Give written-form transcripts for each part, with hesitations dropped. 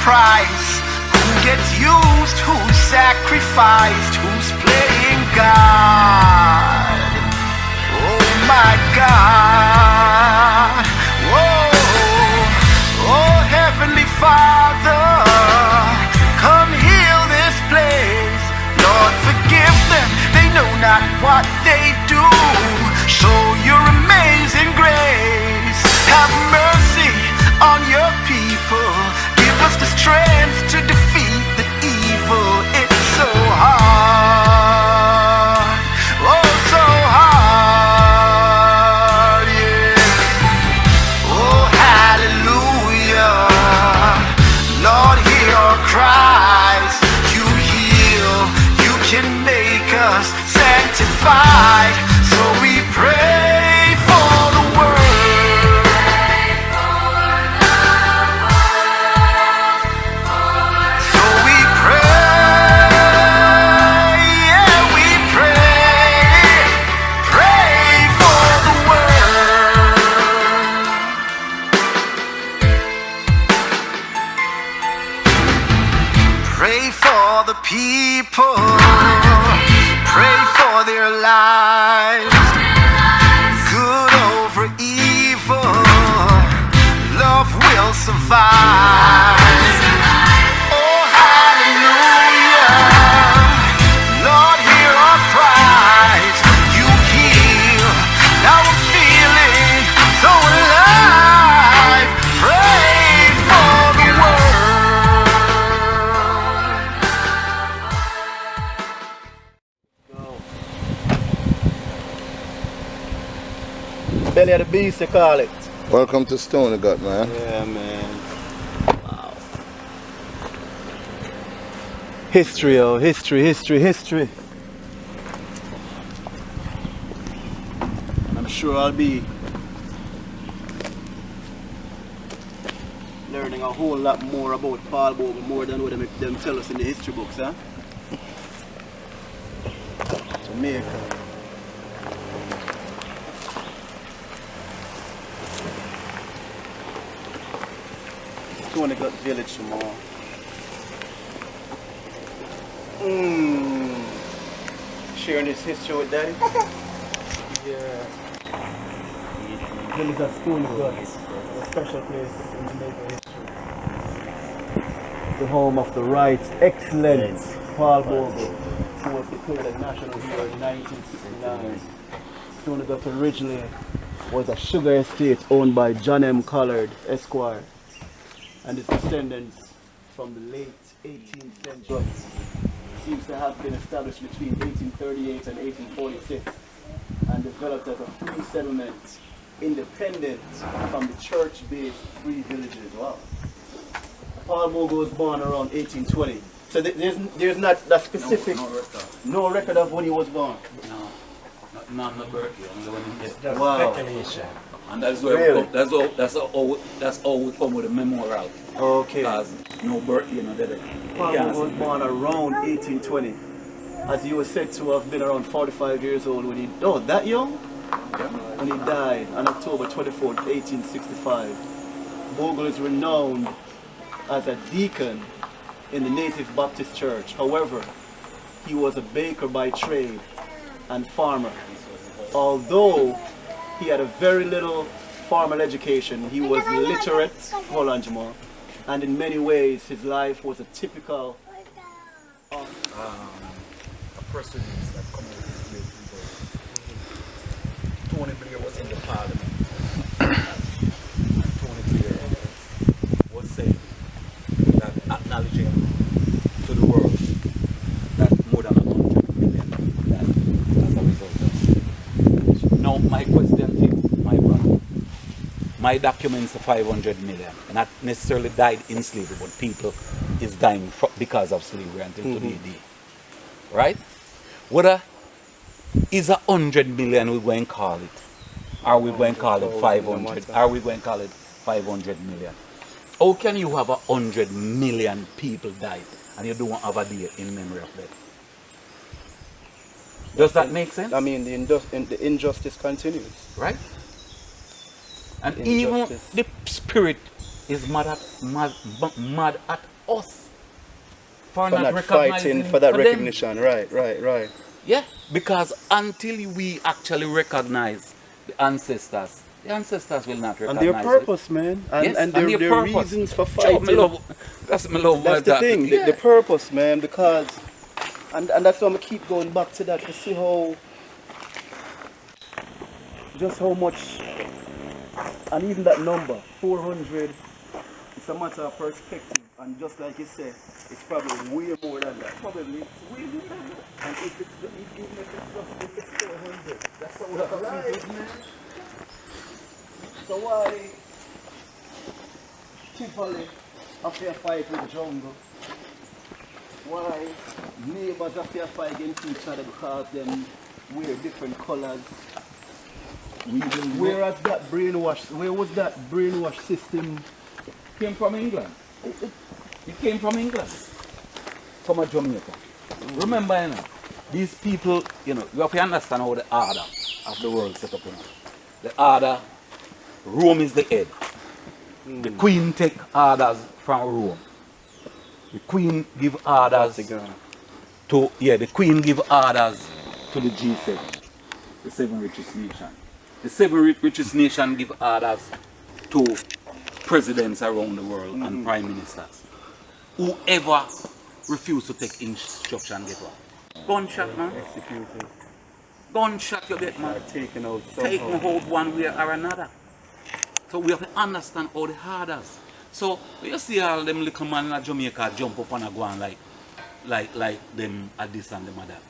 price? Who gets used? Who's sacrificed? Who's playing God? Oh my God. Whoa. Oh Heavenly Father, come heal this place. Lord, forgive them, they know not what they do. Show your amazing grace. Have mercy on your people. Give us the strength to defeat the evil. It's so hard. Oh, so hard, yeah. Oh, hallelujah. Lord, hear our cries. You heal. You can make us sanctified. So we pray for the world. So we pray, yeah, we pray. Pray for the world. Pray for the people. Pray for their lives. Good over evil. Love will survive. Oh, hallelujah. Lord, hear our cries. You heal. Now I'm feeling so alive. Pray for the world. Belly of the beast, they call it. Welcome to Stony, man. Yeah, man. Wow. History, oh, history. And I'm sure I'll be learning a whole lot more about Paul Bogle, more than what them tell us in the history books, huh? Jamaica. Stony got village tomorrow. Sharing this history with Daddy? Yeah. Village of Stony got a special place in Jamaica history. The home of the right, excellent Paul Bogle, who was declared a national hero in 1969. Stony got originally was a sugar estate owned by John M. Collard, Esquire, and its descendants from the late 18th century. Seems to have been established between 1838 and 1846 and developed as a free settlement, independent from the church-based free villages. Wow. Paul Bogle was born around 1820. So there's not a specific no record of when he was born. Not the birthday, only when he gets. Wow. And that's where Really? that's how we come with the memorial. Okay. Because no birthday, no dead. Paul Bogle was born around 1820. As he was said to have been around 45 years old when he, oh, that young? When he died on October 24th, 1865. Bogle is renowned as a deacon in the Native Baptist Church. However, he was a baker by trade and farmer. Although he had a very little formal education, he was literate, hold on Jamal, and in many ways his life was a typical a person that come out with great people. Tony Blair was in the parliament. And Tony Blair was saying that acknowledging to the world that more than 100 million died as a result of it. Now my question to you, my brother. My documents are 500 million. Not necessarily died in slavery, but people is dying because of slavery until today. Right? Whether is 100 million we going to call it? Are we going to call it 500? Are we going to call it 500 million? How can you have 100 million people died and you don't have a day in memory of that? Does that make sense? I mean, the injustice continues. Right? And Injustice. even the spirit is mad at us for For not not recognizing fighting for that them. recognition. Right. Yeah, because until we actually recognize the ancestors will not And recognize their purpose, man. And, Yes, and their purpose. reasons for Sure, fighting. that's my love. That's the that. thing, Yeah. the purpose, man, because, and that's why I'm gonna keep going back to that to see just how much, and even that number, 400, it's a matter of perspective, and just like you said, it's probably way more than that. Probably it's way more than that. And if it's, even if it's 400, that's how that is, man. So why Tivoli have to fight with jungle? Why neighbors have to fight against each other because them wear different colors? Whereas that brainwash, where was that brainwash system? Came from England. It came from England. From a Jamaica. Remember, you know, these people, you know, you have to understand how the order of the world set up, you know. The order, Rome is the head. The queen take orders from Rome. The queen give orders to, the queen give orders to the G7, the 7 richest nations. The 7 richest nations give orders to presidents around the world and prime ministers. Whoever refuse to take instruction get what? Gunshot, man. Executed. Gunshot you get, man. Taken out Taken hold one way or another. So we have to understand all the orders. So you see all them little man in Jamaica jump up and go on like them at this and them at that.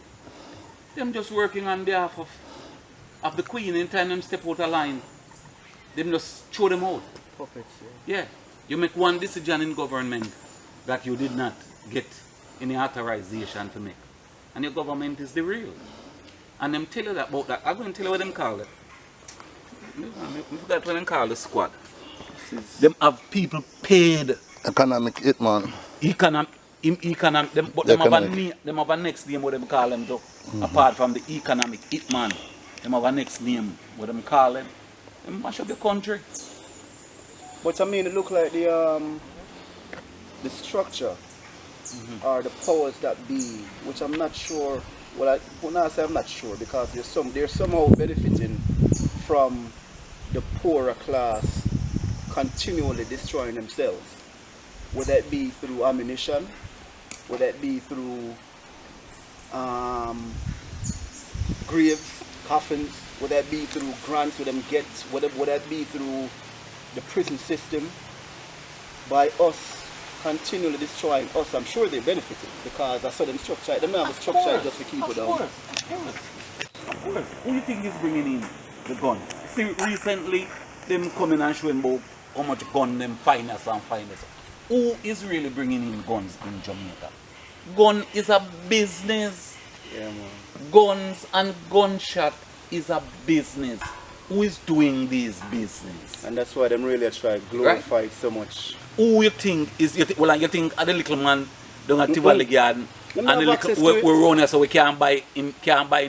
Them just working on behalf of the queen. In time them step out of line, them just throw them out. puppets. Yeah, you make one decision in government that you did not get any authorization to make. And your government is the real. And them tell you that about that. I'm going to tell you what them call it. I forgot what them call the squad. Them have people paid. Economic hitman. Them have a next name what them call them though. Apart from the economic hitman. Them have a next name what them call them. Them mash up the country. But I mean, it look like the structure or the powers that be, which I'm not sure. Well, when I say I'm not sure, because they're somehow benefiting from the poorer class continually destroying themselves. Would that be through ammunition? Would that be through graves, coffins? Would that be through grants for them get? Would that be through the prison system? By us continually destroying us, I'm sure they benefited because I saw them structure. They may have a structure just to keep it down. Of course. Who do you think is bringing in the gun? See, recently, them coming and showing about how much gun them finest and finest. Who is really bringing in guns in Jamaica? Gun is a business. Yeah, man. Guns and gunshot is a business. Who is doing this business? And that's why them really try to glorify it so much. Who you think is, you think the little man down at Tivoli garden and the little we run here so we can't buy him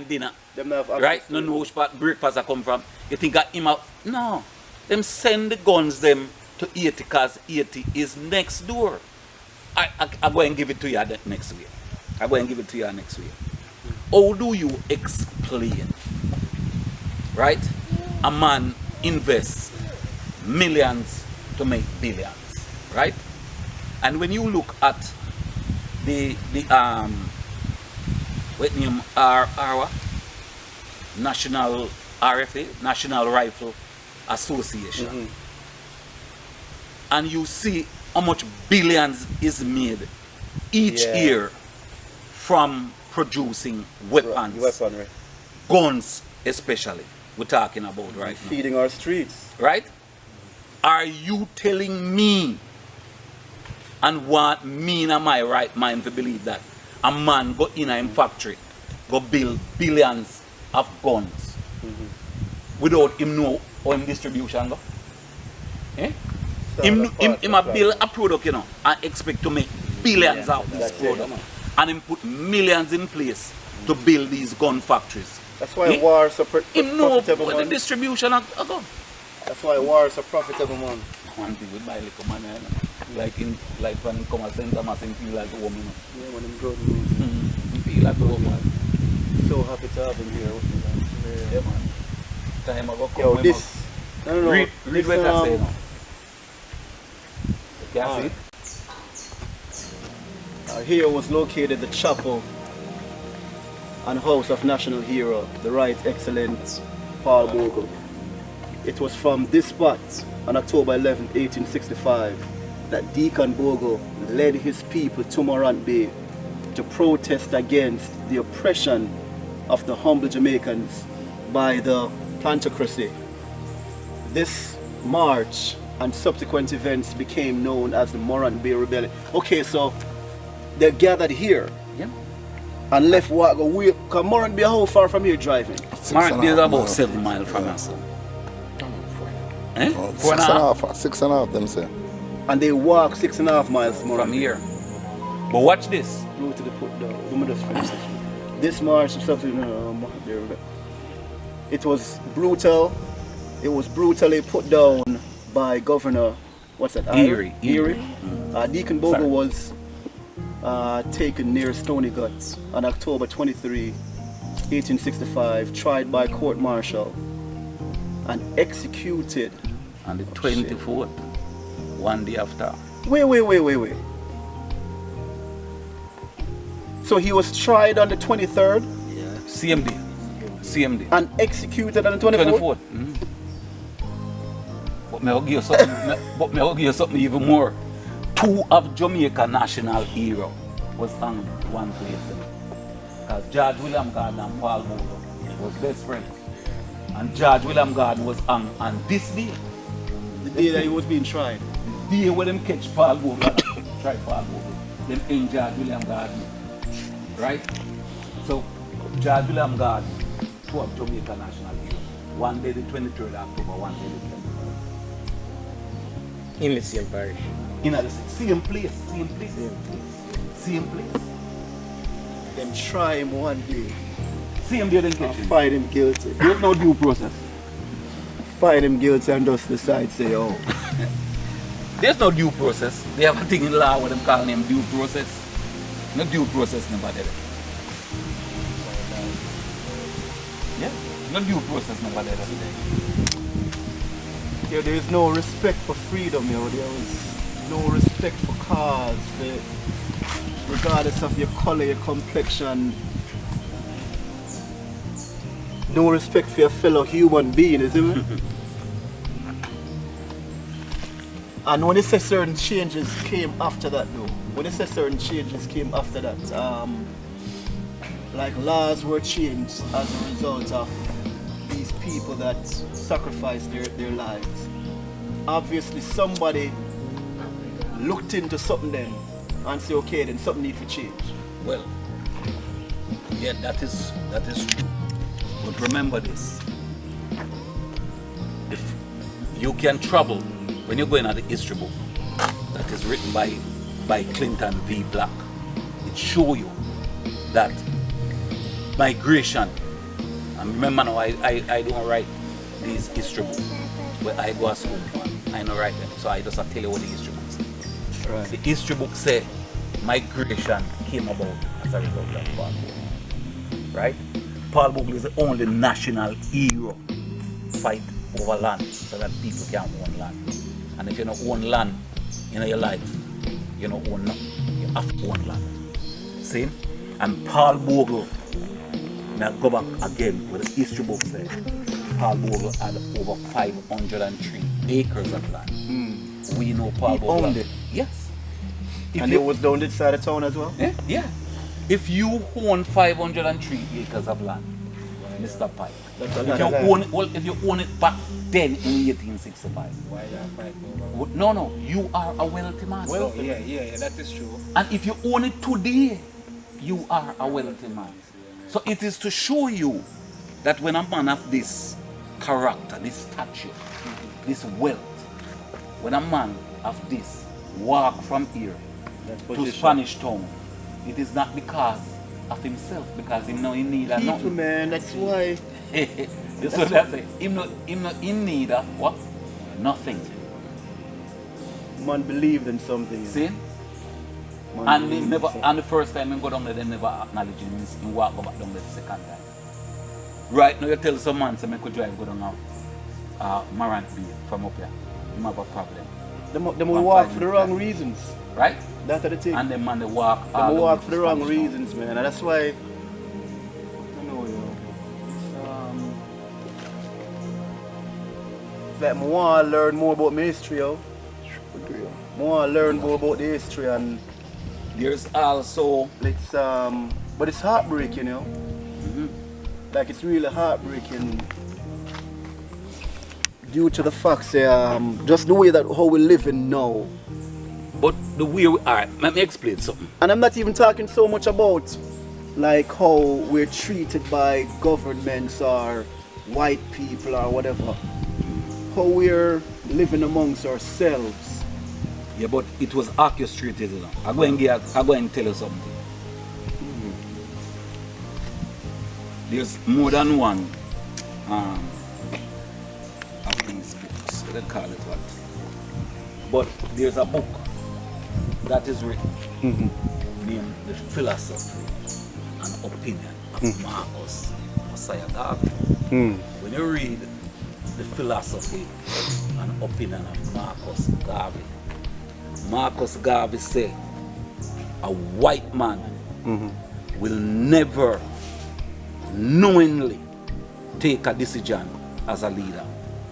dinner. Them not have Right? No know which part breakfast I come from. You think that him out? No. Them send the guns them to 80 because 80 is next door. I go and give it to you next week. I go and give it to you next week. How do you explain, right? A man invests millions to make billions, right? And when you look at the what name our National RFA, National Rifle Association, and you see how much billions is made each year from producing weapons, weaponry. guns especially, we're talking about right now. Feeding our streets. Right? Are you telling me and want me in my right mind to believe that a man go in a factory, go build billions of guns without him know how him distribution go? Eh? Him a build a product, you know, and expect to make billions out of this product. And him put millions in place to build these gun factories. That's why war is a him know profitable what the man. distribution of gun. That's why war is a profitable man. One thing with my little man, you know. like when he come at St. Thomas and feel like a woman. Yeah, when I'm growing. He feel like a woman. So happy to have him here with me, man. Yeah, man. Time I go come Yo, with this. I don't know. Read this, what I say now. You can Alright. see? Here was located the chapel and house of national hero, the Right Excellent Paul Bogle. It was from this spot on October 11, 1865, that Deacon Bogle led his people to Morant Bay to protest against the oppression of the humble Jamaicans by the plantocracy. This march and subsequent events became known as the Morant Bay Rebellion. Okay, so they gathered here Yeah. and left walk away. Because Morant Bay, how far from here driving? Mark is about 7 miles from us. Eh? Oh, 4.5 6.5, them say. And they walk 6.5 miles from Morant Bay. here. But watch this. Go to the put down. Let me just finish this. This march subsequent Morant Bay Rebellion. It was brutal. It was brutally put down by Governor, what's that? Erie. Deacon Bogle was taken near Stony Guts on October 23, 1865, tried by court-martial and executed. On the 24th, one day after. Wait. So he was tried on the 23rd Same day. and executed on the 24th? 24th. But me will give you something even more. 2 of Jamaica national hero was hanged one place. Because George William Gordon and Paul Bogle was best friends. And George William Gordon was hanged on this day. The day that he was being tried. The day when them catch Paul Bogle and try Paul Bogle. Them ain't George William Gordon. Right? So George William Gordon, 2 of Jamaica national hero. One day the 23rd of October, one day the 24th. In the same parish. In the same place. Them try him one day Same day they and catch him. find him guilty. There's no due process. Find him guilty and just decide say, oh. There's no due process. They have a thing in law where them call them due process. No due process never there. Yeah, no due process never there. Yeah, there is no respect for freedom, yo. There was no respect for cause, regardless of your color, your complexion. No respect for your fellow human being, is it? And when they say certain changes came after that, though, when they say certain changes came after that, like laws were changed as a result of these people that sacrificed their lives. Obviously somebody looked into something then and say, okay, then something needs to change. Well, yeah, that is true. But remember this. If you can travel, when you're going at the history book that is written by Clinton V. Black, it shows you that migration, and remember now I don't write these history books where I go to school. I don't write them, so I just tell you what the history books say. Right. The history book say migration came about as a result of Paul Bogle. Right? Paul Bogle is the only national hero fight over land so that people can own land. And if you don't own land in your life, you don't own nothing. You have to own land. See? And Paul Bogle, now go back again with the history book says Paul Bogle had over 503 acres of land. We know Paul Bogle owned it? Yes. And it was down this side of town as well? Yeah. If you own 503 acres of land, Mr. Pike, That's a if lot you of land. own it, well, if you own it back then in 1865, Why that fight over? no, you are a wealthy man. Oh, yeah, that is true. And if you own it today, you are a wealthy man. So it is to show you that when a man of this character, this stature, this wealth, when a man of this walk from here to Spanish Town, it is not because of himself, because him not in need of People, nothing. man, that's why. So that's it. Him not in need of what? Nothing. Man believed in something. See? Man And they believed in never, something. and the first time I go down there, they never acknowledge him. He walk go back down there the second time. Right now, you tell some man, so I could drive go down now. Marant B from up here. You have a problem. Them will walk for the wrong reasons. Right? That's the thing. And the man they walk. Them will walk for the wrong Spanish town. reasons, man. And that's why, I know, it's like I want to learn more about my history, yo. I want to learn more about the history, and There's also it's but it's heartbreaking, you know. Like it's really heartbreaking due to the fact that just the way that how we living now. but the way we are, let me explain something. And I'm not even talking so much about like how we're treated by governments or white people or whatever. How we're living amongst ourselves. Yeah, but it was orchestrated, you know. I'm going to tell you something. There's more than one of these books. They call it what? But there's a book that is written named The Philosophy and Opinion of Marcus Messiah Garvey. When you read The Philosophy and Opinion of Marcus Garvey said a white man will never knowingly take a decision as a leader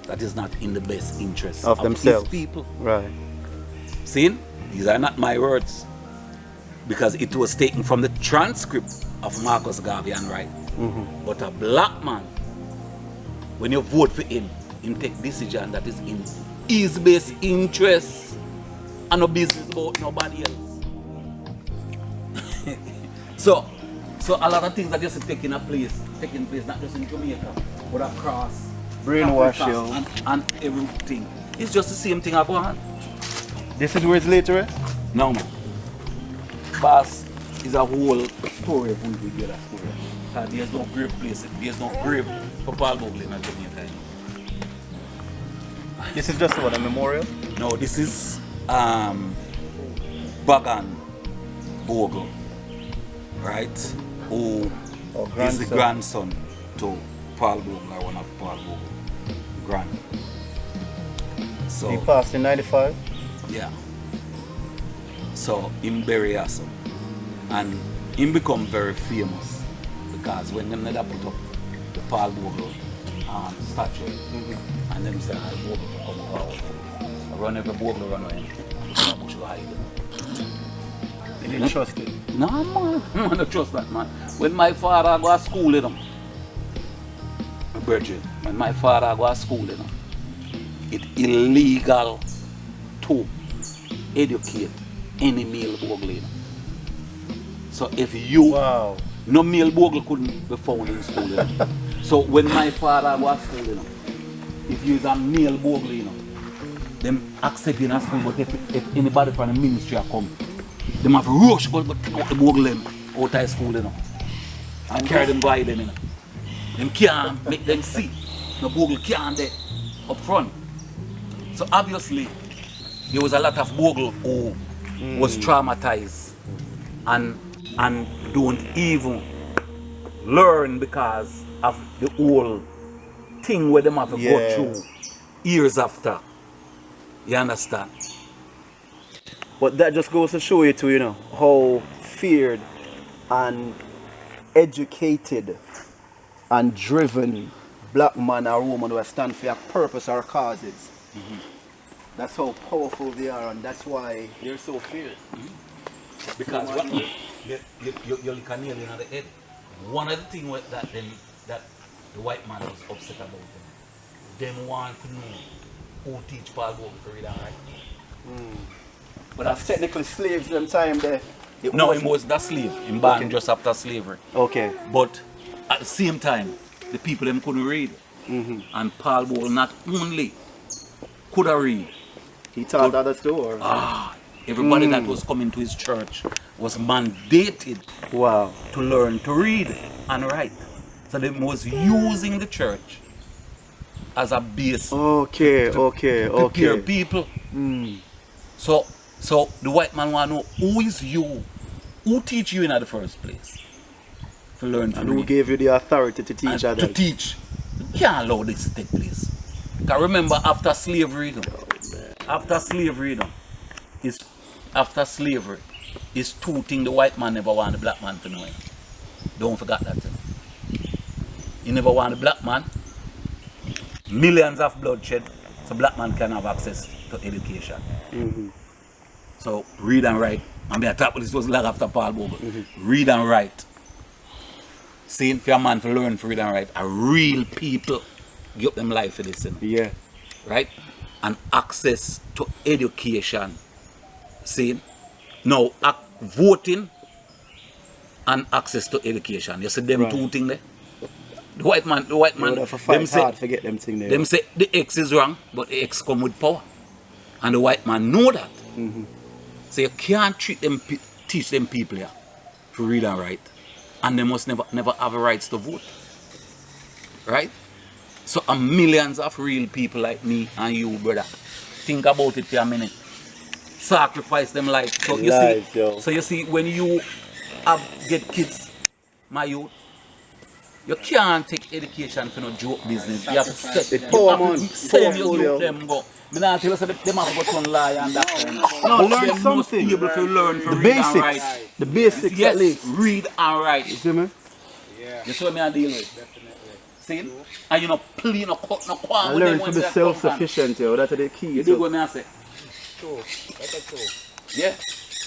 that is not in the best interest Of themselves. his people. Right. See, these are not my words, because it was taken from the transcript of Marcus Garvey and right. But a black man, when you vote for him take decision that is in his best interest and no business about nobody else. So a lot of things that just taking place not just in Jamaica, but across Brainwash, Africa yo. and everything. It's just the same thing I go on. This is where it's later. No man. Boss is a whole story of who we get that story. There's no grave place, there's no grave for Paul Bogle in Jamaica. This is just what, a memorial? No, this is Bogle, right? Who is the grandson to Paul Bogle, or one of Paul Bogle grand. So He passed in 95. yeah. So him bury us, and him become very famous because when them never put up the Paul Bogle statue, and them say, "I Bogle come out." I run every Bogle run away. I bush go hide them. They didn't trust it. No man, I don't trust that man. When my father go to school, you know, my virgin, when my father go to school, you know, it's illegal to educate any male Bogle, you know. So if you, Wow. no male Bogle couldn't be found in school, you know. So when my father go to school, you know, if you is a male Bogle, you know, them accept you in school, but if anybody from the ministry come, them have to rush go take out the Bogle them out of school, you know, and carry them by them, you know. Them can't make them see. No Bogle can't there up front. So obviously, there was a lot of Bogle who was traumatized and don't even learn because of the whole thing where them have to go Yeah. through years after. You understand? But that just goes to show you too, you know, how feared and educated and driven black man or woman who stand for a purpose or causes. That's how powerful they are, and that's why they're so feared. Because what you look a nail in the head. One of the things that the white man was upset about them want to know who teach Paul Bogle to read and write. But That's technically slaves them time there. It no, wasn't- he was that slave. He born Okay. just after slavery. Okay. But at the same time, the people them couldn't read. And Paul Bogle not only could read, He taught others too, or? everybody that was coming to his church was mandated Wow. to learn to read and write. So they was using the church as a base Okay, okay, to prepare okay. people. So the white man want to know who is you? Who teach you in the first place? To learn from And who me. gave you the authority to teach And others? to teach. You can't allow this to take place. Because remember, after slavery, you know, after slavery, you know, after slavery, is two things the white man never want the black man to know. You know. Don't forget that. You know. He never want the black man. Millions of bloodshed, so black man can have access to education. So read and write. I mean, I thought this was long after Paul Bogle. Read and write. Saying for a man to learn to read and write, a real people give up them life for this, you know, Yeah. right? And access to education. See, now voting and access to education. You see them Right. two things there. The white man, Have to fight them say, hard to get them thing there. them say the X is wrong, but the X come with power, and the white man know that. So you can't teach them people here to read and write, and they must never have rights to vote, right? So millions of real people like me and you, brother, think about it for a minute. Sacrifice them life. So you Life, see, yo. so you see when you get kids, my youth. You can't take education for no joke business. You have to set It's power, man. Same Powerful, you yo. them go. Me not tell you say them have to go to lie and that kind of. No, But learn them must something. be able to learn to The read and basics. write. The basics Yes, at least. read and write. You see me? Yeah, You see what me I deal with? definitely. See? And you know play no cut no quarrel I with them learn to once be they come from. self-sufficient, yo. That's the key. You do what me I say? True. That's a true. Yeah.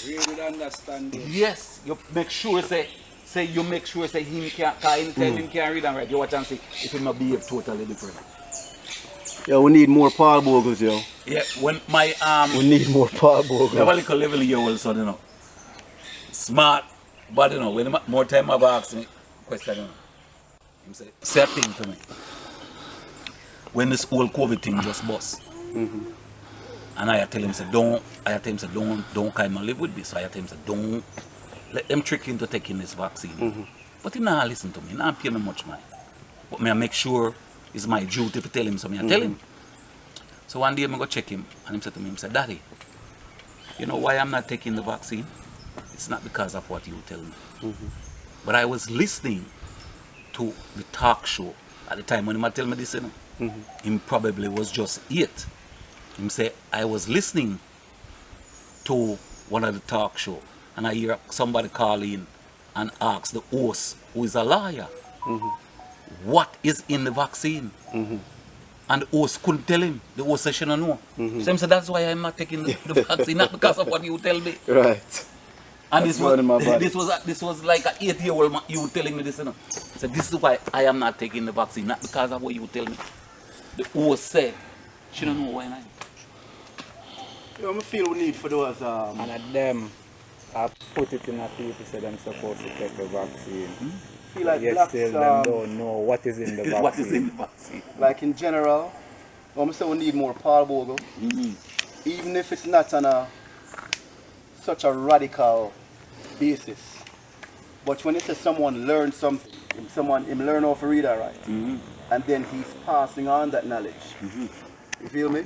Read with understanding. Yes. You make sure say you make sure say him can't anytime him can't read and write. You watch and see if he might behave totally different. Yo, we need more Paul Bogles, yo. Yeah, when my We need more Paul I have a Bogles. little level year old son, you know. Smart, but you know, when more time I've asked me question, you know. Him say a thing to me. When this whole COVID thing just bust. And I tell him say don't come and live with me. So I tell him say don't let them trick you into taking this vaccine. But he not listen to me, he not pay me much mind. But me I make sure it's my duty to tell him so I tell him. So one day I go check him and he said to me, he said, Daddy, you know why I'm not taking the vaccine? It's not because of what you tell me. But I was listening to the talk show at the time when he tell me this, you know. He probably was just 8. He said, I was listening to one of the talk show and I hear somebody call in and ask the host, who is a lawyer, what is in the vaccine? And the host couldn't tell him. The host said she don't know. So he said, that's why I'm not taking the vaccine, not because of what you tell me. Right. And That's running my body. this was like an 8-year-old man, you telling me this, you know. So this is why I am not taking the vaccine, not because of what you tell me. The host said, she don't know why not. Yo, I feel we need for those And at them, I put it in a people say them supposed to take the vaccine. feel like Yet blacks, still them don't know what is in the vaccine. What is in the vaccine? like in general, I'm saying we need more Paul Bogle. Even if it's not on such a radical basis. But when it says someone learned something, him learn how to read and write, and then he's passing on that knowledge. You feel me?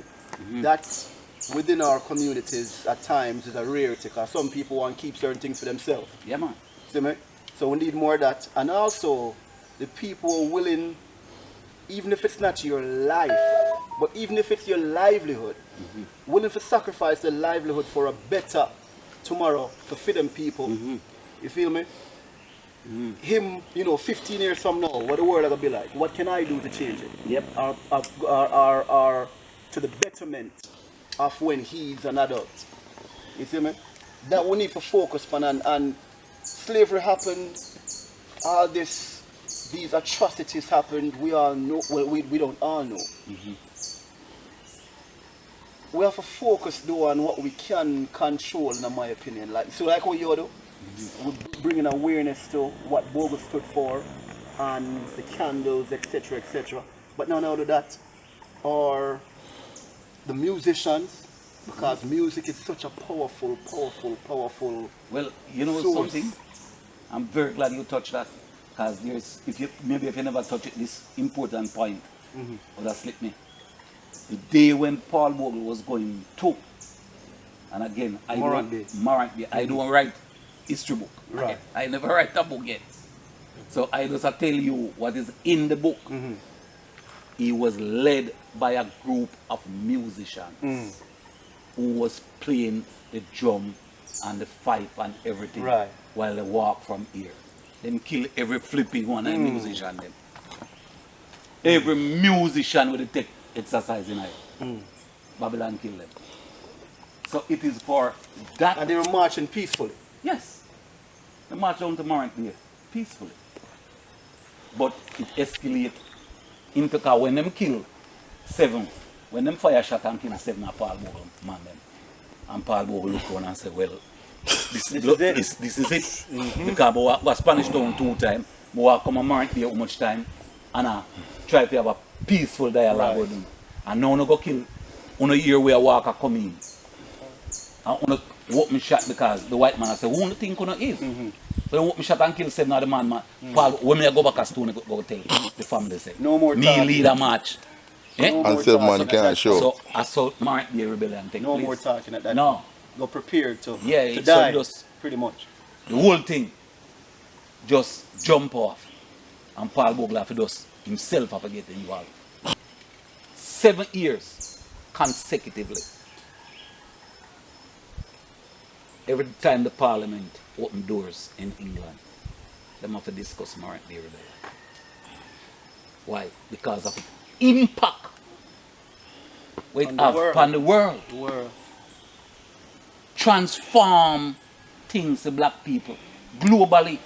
That's within our communities at times is a rarity because some people want to keep certain things for themselves. Yeah, man. See me? So we need more of that. And also, the people are willing, even if it's not your life, but even if it's your livelihood, willing to sacrifice their livelihood for a better tomorrow to feed them people. You feel me? Him, 15 years from now, what the world is going to be like? What can I do to change it? Yep. Or to the betterment of when he's an adult. You see me? That we need to focus on, and slavery happened, all these atrocities happened, we all know, well, we don't all know. We have to focus though on what we can control, in my opinion. Like what you do, we bringing awareness to what Bogle stood for, and the candles, etc., etc. But none of that, or the musicians, because music is such a powerful. Well, you know source. something? I'm very glad you touched that. Because if you never touch it, this important point, would have slipped me. The day when Paul Bogle was going to And again, Morant Day. I don't write history book. Right. I never write a book yet. So I just tell you what is in the book. He was led by a group of musicians who was playing the drum and the fife and everything Right. while they walk from here. Them kill every flipping one of the musician them. Every musician with the take exercise in it. Babylon kill them. So it is for that. And they were marching peacefully. Yes. They march down to Morant there peacefully. But it escalated into because when them kill 7, when them fire shot and kill 7 of Paul Bogle man them. And Paul Bogle look around and say, well, this is it. Because I was Spanish town 2 times. I come to Morant there how much time and I try to have a peaceful dialogue with them. And now I go kill on a year where a walker come in. And I walk me shot because the white man I say, who do you think you is? So they walk me shot and kill 7 of the man. Paul, when I go back to Stony, go tell the family say, No more me talking. lead a march. Eh? No And more 7 man talking. can't show. So assault Morant Day rebellion take No place. more talking at that. No. Go prepared to, Yeah, to it's die. just- Pretty much. The whole thing just jump off. And Paul Bogle have to just himself have to get involved. 7 years consecutively. Every time the parliament open doors in England, they have to discuss Morant Day rebellion. Why? Because of the impact it On the have world. upon the world. World. Transform things to black people globally.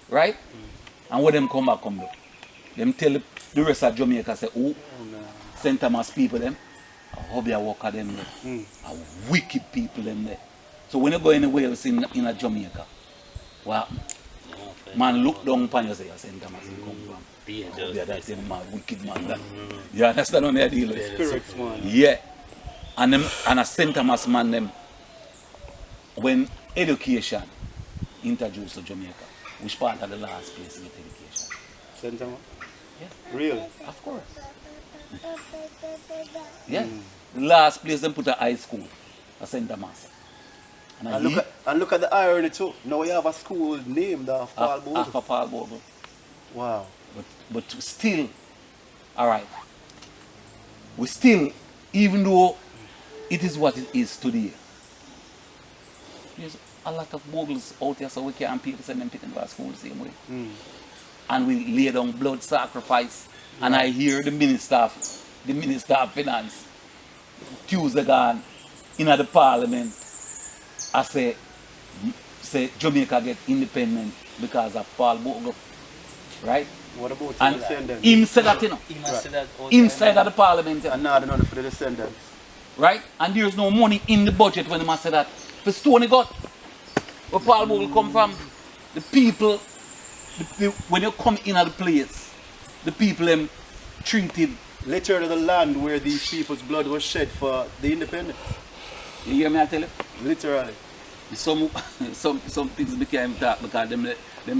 Right? And when them come back, them tell the rest of Jamaica, say, oh, St. Thomas people, them, a hobby worker, them, there. A wicked people, them, there. So when you go in Wales in a Jamaica, well, man look down upon you, say, St. Thomas, you come from. Yeah, that's a man, wicked man. That. You understand what I deal with? Spirits, man. Yeah. And them and a St. Thomas man them when education introduced to Jamaica, which part of the last place get education? St. Thomas? Yeah. Really? Of course. Yeah. The last place them put a high school, a St. Thomas. And look at the irony too. Now we have a school named after Paul Bogle. After Paul Bogle. Wow. But still, alright. We still, even though it is what it is today. There's a lot of Bogles out there, so we can't people send them picking to our school the same way. And we lay down blood sacrifice. And I hear the Minister of Finance, Tuesday gone, in the Parliament, I say Jamaica get independent because of Paul Bogle. Right? What about And the descendants? him said that, you know, inside of the Parliament. You know. And now they're not for the descendants. Right? And there's no money in the budget when the man said that. For Stony got, where Paul Bogle come from, the people, when you come in at the place, the people them treated. Literally the land where these people's blood was shed for the independence. You hear me I tell you? Literally. Some things became talk because them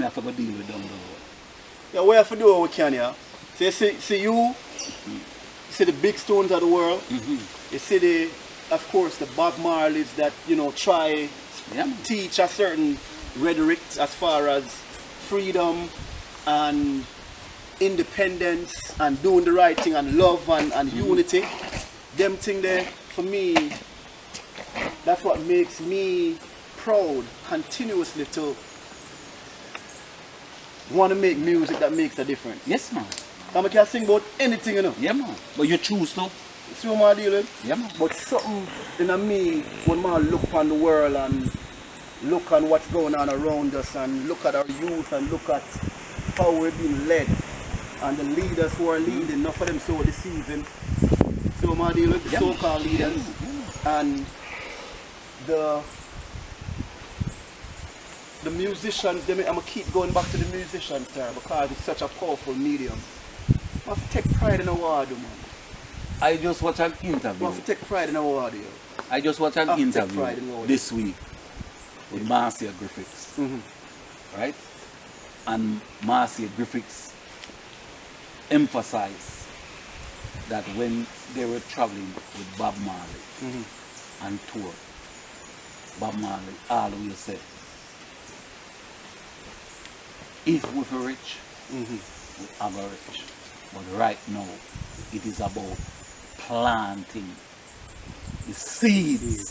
have to go deal with them. Yeah, we have to do what we can, yeah. So you see you see the big stones of the world. You see the, of course, the Bob Marleys that, you know, try Yeah. teach a certain rhetoric as far as freedom and independence and doing the right thing and love and unity. Them thing there, for me, that's what makes me proud continuously to want to make music that makes a difference. Yes, man. I can sing about anything, you know. Yeah, man. But you choose to. See what I'm dealing? Yeah, man. But something in me, when I look on the world and look on what's going on around us and look at our youth and look at how we're being led and the leaders who are leading, not for them so deceiving. So I'm dealing with the Yeah. so-called leaders and the musicians. I'm going to keep going back to the musicians there because it's such a powerful medium. I have to take pride in our audio, man. I just watched an I interview. have to take pride in our audio. I just watched an Have to take interview pride in what we this week with Marcia Griffiths, right? And Marcia Griffiths emphasized that when they were traveling with Bob Marley and tour, Bob Marley always said, if we're rich, we are rich. But right now, it is about planting the seeds.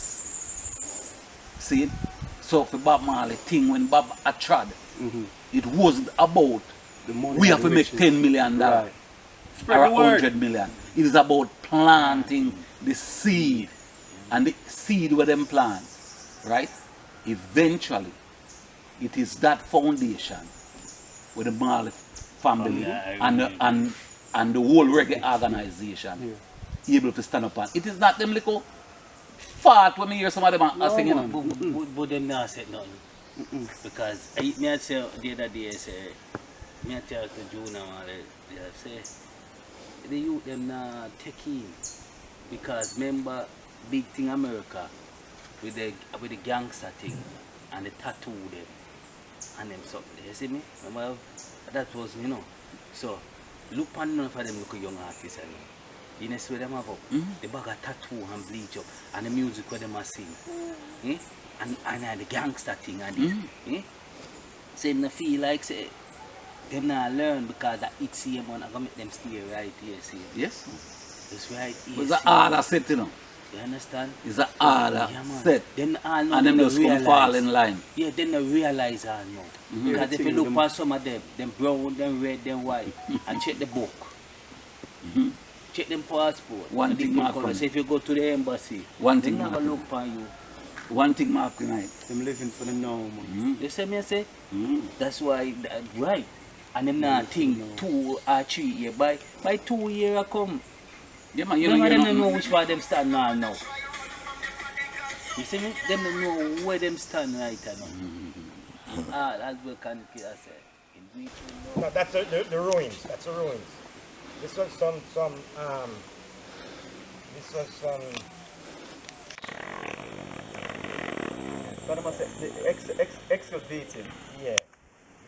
See it? So for Bob Marley thing, when Bob had trod, it wasn't about The money we and have to the make riches. $10 million Right. or 100 million. It is about planting the seed, and the seed where them plant, right? Eventually, it is that foundation where the Marley family and the whole reggae organization able to stand up on. It is not them little fart when me hear some of them are singing. But them not said nothing. Because me had say the other day, say, me had tell to June and they say, the youth them not take in. Because remember, big thing America, with the gangster thing, and the tattoo them, and them something. You see me? Remember, that was, you know. So, look on none of them look young artists, you know, where them have up. The bag of tattoo and bleach up, and the music where them are sing. And the gangster thing and it. Say them feel like say them not learn because it's same one I gonna make them stay right here, see. Yes. It's right here. It's an order set, you know. You understand? It's an order set. Then all know And them just come realize. fall in line. Yeah, then they realize all now. Because if you look past some of them brown, them red, them white, and check the book. Check them passport. One and thing different Mark colours. on. If you go to the embassy, One they thing never Mark on. look on you. One thing Mark tonight. Them living for the now, man. You see me I say? That's why, right. And them not think 2 or 3 years. By 2 years I come. Yeah, man, you None of them know, don't know which one them stand now. You see me? Them don't know where them stand right now. As well can I say. No, that's the ruins. That's the ruins. This was some But I must say, the excavating, yeah.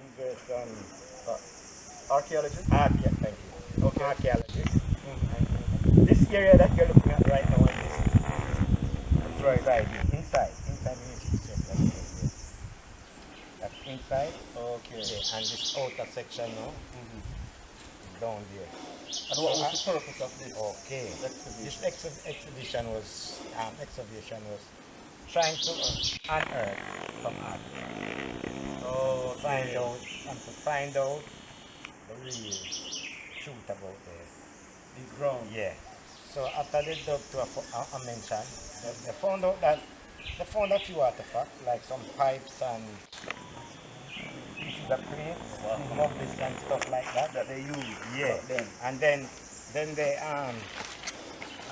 These were some archaeology. thank you. Okay. Archaeologists. This area that you're looking at right now is right inside the music center. That's inside. Okay. Yeah, and this outer section now is down there. And what was the purpose of this? Okay. Excavation. This excavation was trying to unearth some art. Oh, Find out the real truth about these grounds. yeah. So after they dug to a mention, they found a few artifacts like some pipes and pieces of plates, mugs and stuff like that they used. Yeah. And then they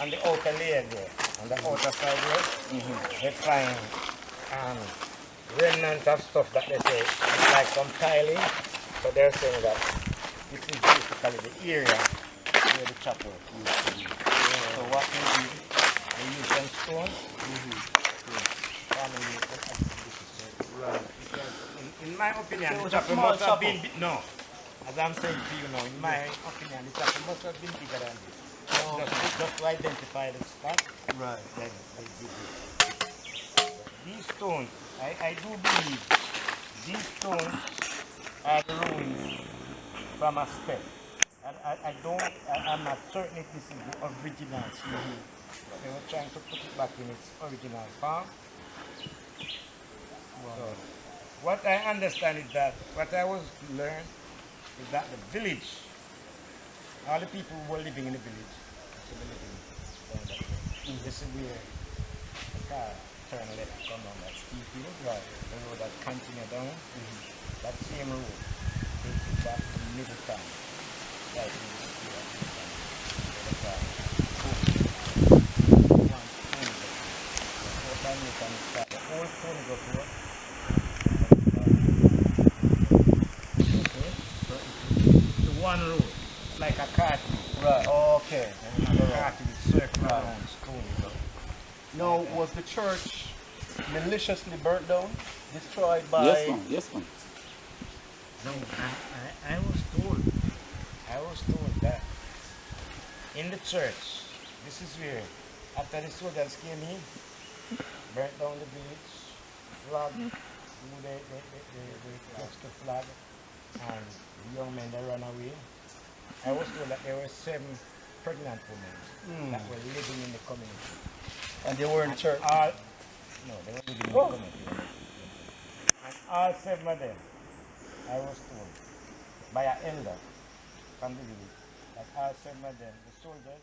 on the outer layer there, on the outer side there, they find remnants of stuff that they say it's like some tiling. So they're saying that this is basically the area where the chapel used to be. So what they did, they used some stones to formulate the exhibition. Right. Because in my opinion, the chapel must have been no. As I'm saying to you now, in my opinion, the chapel must have been bigger than this. Just to identify the spot, Right. then they did it. These stones, I do believe these stones are the ruins from a step. I'm not certain if this is the original stone. But they were trying to put it back in its original form. So, what I understand is that, what I was learned is that the village, all the people who were living in the village, this is where the car turn left come down that steep hill, right? The road that continue down, that same road takes you back to middle town. Right in the area of the car. The old Stony Brook Road. Okay, so it's the one road, it's like a cartoon. Right. Okay. Circle around Stony Brook. Now, was the church maliciously burnt down, destroyed by? Yes, man. No, I was told that in the church, this is where, after the soldiers came in, burnt down the village, flag, they touched the flag, and the young men that ran away. I was told that there were 7 pregnant women that were living in the community. And they were in the church. No, they were living in the community. And all 7 of them, I was told, by an elder from the village, that all 7 of them, the soldiers,